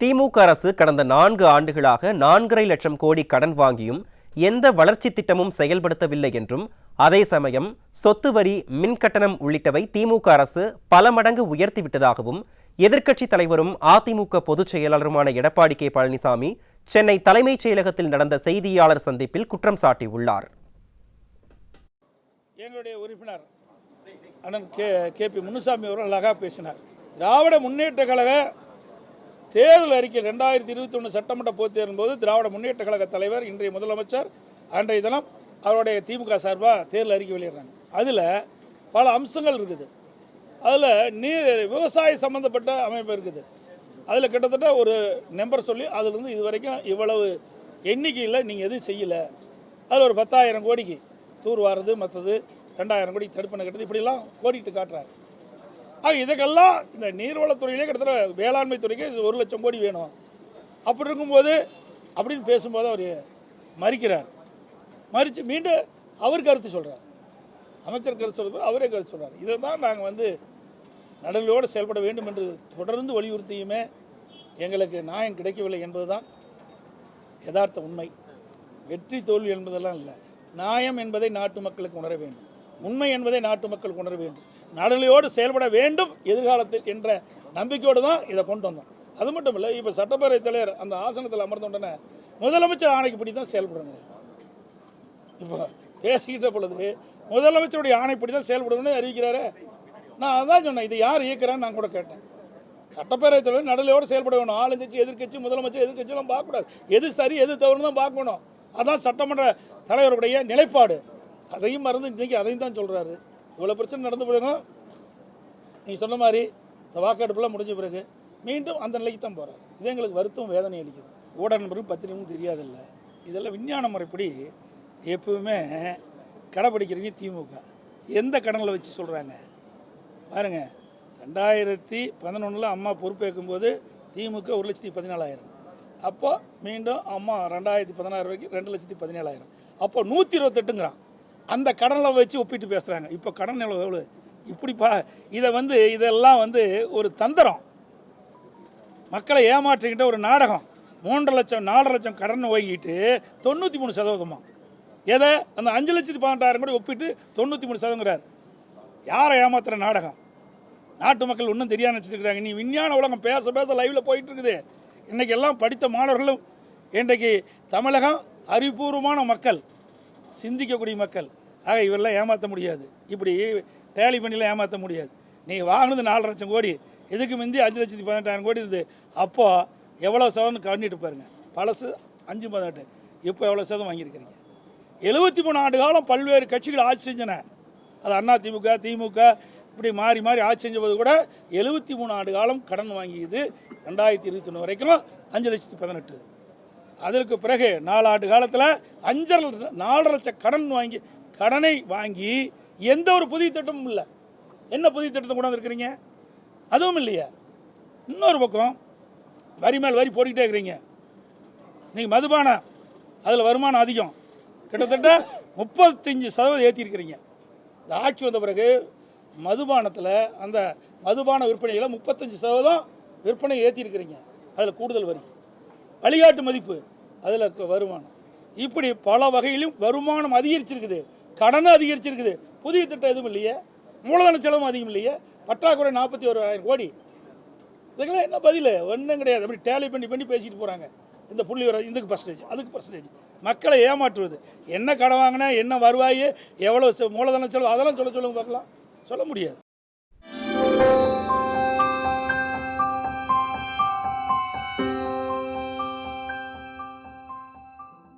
திமுக அரசு கடந்த 4 ஆண்டுகளாக 4.5 லட்சம் கோடி கடன் வாங்கியும் எந்த வளர்ச்சி திட்டமும் செயல்படுத்தவில்லை என்றும், அதே சமயம் சொத்து வரி, மின்கட்டணம் உள்ளிட்டவை திமுக அரசு பல மடங்கு உயர்த்திவிட்டதாகவும் எதிர்க்கட்சித் தலைவரும் அதிமுக பொதுச் செயலாளருமான எடப்பாடி கே. பழனிசாமி சென்னை தலைமைச் செயலகத்தில் நடந்த செய்தியாளர் சந்திப்பில் குற்றம் சாட்டியுள்ளார். எங்களுடைய உறுப்பினர் அண்ணன் கே.பி. முனுசாமி அவர்கள் அழகாக பேசினார். திராவிட முன்னேற்ற கழக தேர்தல் அறிக்கை 2021 சட்டமன்ற பொதுத் தேர்தலின் போது திராவிட முன்னேற்ற கழக தலைவர், இன்றைய முதலமைச்சர், அன்றைய தினம் அவருடைய திமுக சார்பாக தேர்தல் அறிக்கை வெளியிடுறாங்க. அதில் பல அம்சங்கள் இருக்குது. அதில் விவசாய சம்மந்தப்பட்ட அமைப்பு இருக்குது. அதில் கிட்டத்தட்ட ஒரு நம்பர் சொல்லி அதிலிருந்து இது வரைக்கும் இவ்வளவு எண்ணிக்கையில் நீங்கள் எதுவும் செய்யலை. அதில் ஒரு 10,000 கோடிக்கு தூர் வாரது, மற்றது 2,000 கோடிக்கு தடுப்பணை கட்டுறது, இப்படிலாம் கோடிட்டு காட்டுறாரு. இதுக்கெல்லாம் இந்த நீர்வளத்துறையிலே கிட்டத்தட்ட வேளாண்மை துறைக்கு 1 லட்சம் கோடி வேணும். அப்படி இருக்கும்போது அப்படின்னு பேசும்போது அவர் மறிக்கிறார். மறித்து மீண்டும் அவர் கருத்து சொல்கிறார். அமைச்சர் கருத்து சொல்கிறார், அவரே கருத்து சொல்கிறார். இதை தான் நாங்கள் நடுநிலையோடு செயல்பட வேண்டும் என்று தொடர்ந்து வலியுறுத்தியுமே எங்களுக்கு நியாயம் கிடைக்கவில்லை என்பது தான் யதார்த்த உண்மை. வெற்றி தோல்வி என்பதெல்லாம் இல்லை. நியாயம் என்பதை நாட்டு மக்களுக்கு உணர வேண்டும், உண்மை என்பதை நாட்டு மக்களுக்கு உணர வேண்டும், நடுநிலையோடு செயல்பட வேண்டும் எதிர்காலத்தில் என்ற நம்பிக்கையோடு தான் இதை கொண்டு வந்தோம். அது மட்டும் இல்லை, இப்போ சட்டப்பேரவைத் தலைவர் அந்த ஆசனத்தில் அமர்ந்த உடனே முதலமைச்சர் ஆணைக்குப்படி தான் செயல்படுங்க. இப்போ பேசிக்கிட்ட பொழுது முதலமைச்சருடைய ஆணைப்படி தான் செயல்படணும்னு அறிவிக்கிறாரு. நான் அதான் சொன்னேன், இதை யார் இயக்குறான்னு நான் கூட கேட்டேன். சட்டப்பேரவைத் தலைவர் நடுநிலையோடு செயல்பட வேணும். ஆளுங்கட்சி, எதிர்கட்சி, முதலமைச்சர், எதிர்கட்சியெல்லாம் பார்க்கக்கூடாது. எது சரி எது தவறுன்னு தான் பார்க்கணும். அதான் சட்டமன்ற தலைவருடைய நிலைப்பாடு. அதையும் மறந்து இன்றைக்கி அதையும் தான் சொல்கிறாரு. இவ்வளோ பிரச்சனை நடந்து போதும். நீ சொன்ன மாதிரி இந்த வாக்கெடுப்புலாம் முடிஞ்ச பிறகு மீண்டும் அந்த நிலைக்கு தான் போகிறார். இது எங்களுக்கு வருத்தம், வேதனை அளிக்குது. ஊடக நண்பர்களும் பத்திரிகையும் தெரியாதில்ல. இதெல்லாம் விஞ்ஞான முறைப்படி எப்பவுமே கடைப்பிடிக்கிறீங்க. திமுக எந்த கடனில் வச்சு சொல்கிறாங்க பாருங்கள். 2011 அம்மா பொறுப்பேற்கும்போது திமுக 1,14,000. அப்போ மீண்டும் அம்மா 2016 வரைக்கும் 2,17,000. அப்போ 128ங்கிறான். அந்த கடனை வச்சு ஒப்பிட்டு பேசுகிறாங்க. இப்போ கடன் எவ்வளோ இப்படிப்பா. இதெல்லாம் ஒரு தந்திரம், மக்களை ஏமாற்றிக்கிட்ட ஒரு நாடகம். 3 லட்சம் 4 லட்சம் கடன் வாங்கிட்டு 93%. எதை அந்த 5,18,000 கூட ஒப்பிட்டு 93%. யாரை ஏமாத்துற நாடகம்? நாட்டு மக்கள் ஒன்றும் தெரியாமல் நினச்சிருக்கிறாங்க. நீ விஞ்ஞான உலகம் பேச பேச லைவில் போயிட்டு இருக்குது. இன்றைக்கி எல்லாம் படித்த மாணவர்களும், இன்றைக்கு தமிழகம் அறிவுபூர்வமான மக்கள், சிந்திக்கக்கூடிய மக்கள். ஆக இவரெல்லாம் ஏமாற்ற முடியாது. இப்படி டேலி பண்ணிலாம் ஏமாற்ற முடியாது. நீங்கள் வாங்கினது 4 லட்சம் கோடி, இதுக்கு முந்தி 5,18,000 கோடி இருந்தது. அப்போது எவ்வளோ சதவீதம் கண்டிட்டு பாருங்க. பழசு 5,18, இப்போ எவ்வளோ சதவீதம் வாங்கியிருக்கிறீங்க? 73 ஆண்டு காலம் பல்வேறு கட்சிகள் ஆட்சி செஞ்சன. அது அண்ணா திமுக, திமுக இப்படி மாறி மாறி ஆட்சி செஞ்சபோது கூட 73 ஆண்டு காலம் கடன் வாங்கியது. 2021 வரைக்கும் 5,18,000. அதற்கு பிறகு 4 ஆண்டு காலத்தில் 4 லட்சம் கடனை வாங்கி எந்த ஒரு புதிய திட்டமும் இல்லை. என்ன புதிய திட்டத்தை கொண்டாந்து இருக்கிறீங்க? அதுவும் இல்லையா. இன்னொரு பக்கம் வரி மேல் வரி போட்டுக்கிட்டே இருக்கிறீங்க. நீங்கள் மதுபானம், அதில் வருமானம் அதிகம், கிட்டத்தட்ட 35% ஏற்றிருக்கிறீங்க. இந்த ஆட்சி வந்த பிறகு மதுபானத்தில், அந்த மதுபான விற்பனையில் 35% விற்பனை ஏற்றிருக்கிறீங்க. அதில் கூடுதல் வரி, வழிகாட்டு மதிப்பு, அதில் வருமானம், இப்படி பல வகையிலும் வருமானம் அதிகரிச்சிருக்குது, கடனும் அதிகரிச்சிருக்குது. புதிய திட்டம் எதுவும் இல்லையே, மூலதன செலவும் அதிகம் இல்லையே, பற்றாக்குறை 41,000 கோடி. இதுக்கெல்லாம் என்ன பதில்? ஒன்றும் கிடையாது. அப்படி டேலி பண்ணி பேசிட்டு போகிறாங்க. இந்த புள்ளி வர இதுக்கு பர்சன்டேஜ், அதுக்கு பர்சன்டேஜ், மக்களை ஏமாற்றுவது. என்ன கடன் வாங்கினா, என்ன வருவாய், எவ்வளோ மூலதன செலவு, அதெல்லாம் சொல்லுங்க பார்க்கலாம். சொல்ல முடியாது.